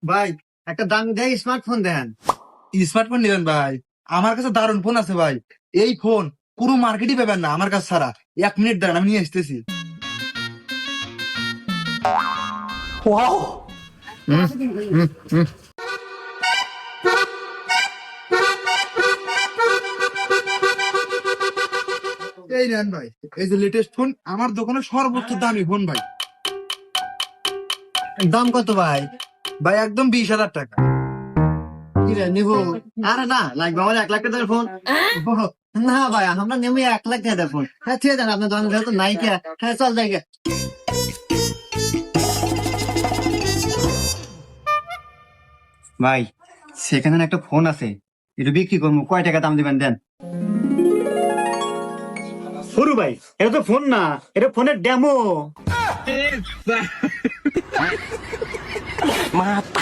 ভাই একটা দামি দেয় স্মার্টফোন দেন। স্মার্টফোন নেবেন ভাই? আমার কাছে দারুণ ফোন আছে ভাই। এই ফোন পুরো মার্কেটই পাবেন না আমার কাছে ছাড়া। 1 মিনিট দাঁড়ান, আমি নিয়ে আসতেছি। এই নেন ভাই, এই যে লেটেস্ট ফোন, আমার দোকানে সর্বোচ্চ দামি ফোন ভাই। দাম কত ভাই? ভাই একদম 20,000 টাকা। কি রে নিবো? আরে না, লাগবে আমার 1 লাখ টাকার ফোন। না ভাই, আমরা নেবো 1 লাখ টাকার ফোন। হ্যাঁ ঠিক আছে, আপনার দোকান যেহেতু নাই কে, হ্যাঁ চল যাই গে। ভাই সেখানে একটা ফোন আছে, এটা বিক্রি করবো, কয় টাকা দাম দিবেন দেন। সরু ভাই, এটা তো ফোন না, এটা ফোনের ডেমো।